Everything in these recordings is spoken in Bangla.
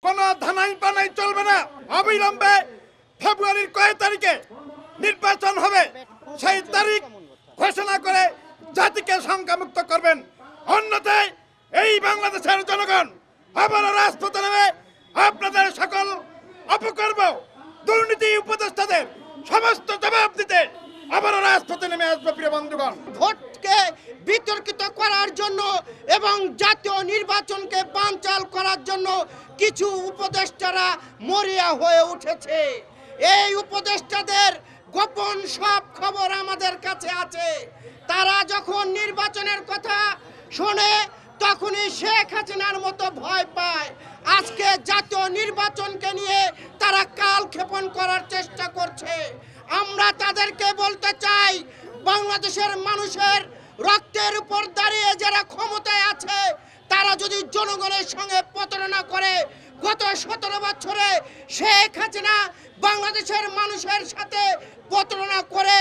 কোনো ধানাই পানাই চলবে না। অবিলম্বে ফেব্রুয়ারির কয় তারিখে নির্বাচন হবে সেই তারিখ ঘোষণা করে জাতিকে শঙ্কামুক্ত করবেন। অন্যথায় এই বাংলাদেশের জনগণ আবার রাজপথে নেমে আপনাদের সকল অপকর্ম দুর্নীতি উপদেষ্টাদের সমস্ত জবাব দিতে আবার রাজপথে নেমে আসবে। প্রিয় বন্ধুগণ, ভোটকে বিতর্কিত করার জন্য এবং জাতীয় নির্বাচনকে বানচাল করার জন্য কিছু উপদেষ্টারা মরিয়া হয়ে উঠেছে। এই উপদেষ্টাদের গোপন সব খবর আমাদের কাছে আছে। তারা যখন নির্বাচনের কথা শোনে তখনই শেখ হাসিনার মতো ভয় পায়। আজকে জাতীয় নির্বাচনকে নিয়ে তারা কালক্ষেপণ করার চেষ্টা করছে। আমরা তাদেরকে বলতে চাই, বাংলাদেশের মানুষের রক্তের উপর দাঁড়িয়ে যারা ক্ষমতায় আছে তারা যদি জনগণের সঙ্গে প্রতারণা করে, গত 17 বছরে শেখ হাসিনা বাংলাদেশের মানুষের সাথে প্রতারণা করে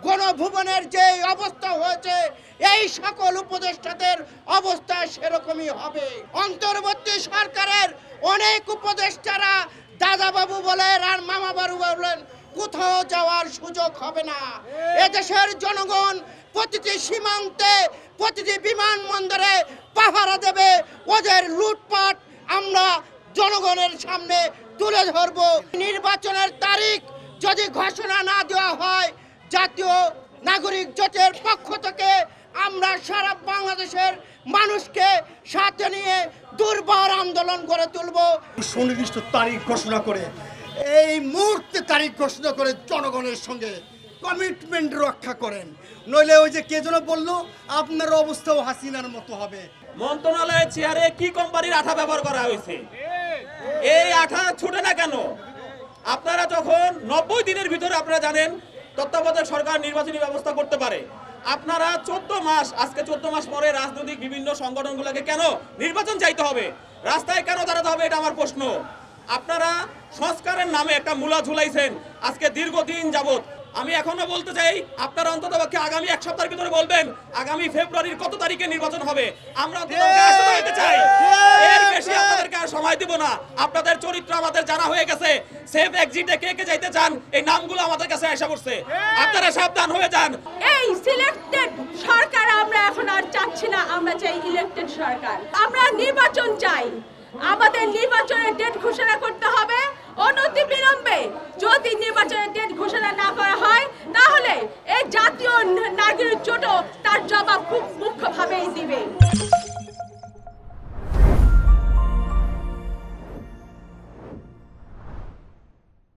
গণভবনের যে অবস্থা হয়েছে, এই সকল উপদেষ্টাদের অবস্থা সেরকমই হবে। অন্তর্বর্তী সরকারের অনেক উপদেষ্টারা দাদাবাবু বলেন আর মামাবাবু বলেন, কোথাও যাওয়ার সুযোগ হবে না। এদেশের জনগণ প্রতিটি সীমান্তে, প্রতিটি বিমানবন্দরে পাহারা দেবে। ওদের লুটপাট আমরা জনগণের সামনে তুলে ধরব। নির্বাচনের তারিখ যদি ঘোষণা না দেওয়া হয়, জাতীয় নাগরিক জোটের পক্ষ থেকে আমরা সারা বাংলাদেশের মানুষকে সাথে নিয়ে দুর্বার আন্দোলন করে তুলব। সুনির্দিষ্ট তারিখ ঘোষণা করে, এই মুহূর্তে তারিখ ঘোষণা করে জনগণের সঙ্গে কমিটমেন্ট রক্ষা করেন, নইলে ওই যে কে যেন বললো আপনার অবস্থাও হাসিনার মতো হবে। মন্ত্রণালয়ের চেয়ারে কি কোম্পানির আঠা ব্যবহার করা হয়েছে? এই আঠা ছুটে না কেন? আপনারা যখন 90 দিনের ভিতরে আপনারা জানেন তত্ত্বাবধায়ক সরকার নির্বাচনী ব্যবস্থা করতে পারে, আপনারা 14 মাস, আজকে 14 মাস পরে রাজনৈতিক বিভিন্ন সংগঠনগুলোকে কেন নির্বাচন চাইতে হবে, রাস্তায় কেন দাঁড়াতে হবে, এটা আমার প্রশ্ন। আপনারা সংস্কারের নামে একটা মূলা ঝুলাইছেন আজকে দীর্ঘদিন যাবত। আমি এখনো বলতে চাই, আপনারা অন্ততপক্ষে আগামী 1 সপ্তাহের ভিতরে বলবেন আগামী ফেব্রুয়ারির কত তারিখে নির্বাচন হবে। আমরা অন্তত চাই, এর বেশি আপনাদেরকে আর সময় দিব না। আপনাদের চরিত্র আমাদের জানা হয়ে গেছে। সেফ এক্সিটে কে কে যাইতে চান এই নামগুলো আমাদের কাছে এসে পড়ছে। আপনারা সাবধান হয়ে যান। এই সিলেক্টেড সরকার আমরা এখন আর চাচ্ছি না, আমরা চাই ইলেক্টেড সরকার। আমরা নির্বাচন চাই। আমাদের নির্বাচনের ডেট ঘোষণা করতে হবে অনতি বিলম্বে। যদি নির্বাচনের ডেট ঘোষণা না করা হয় তাহলে এই জাতীয় নাগরিক জোটও তার জবাব খুব মুখ্যভাবেই দিবে।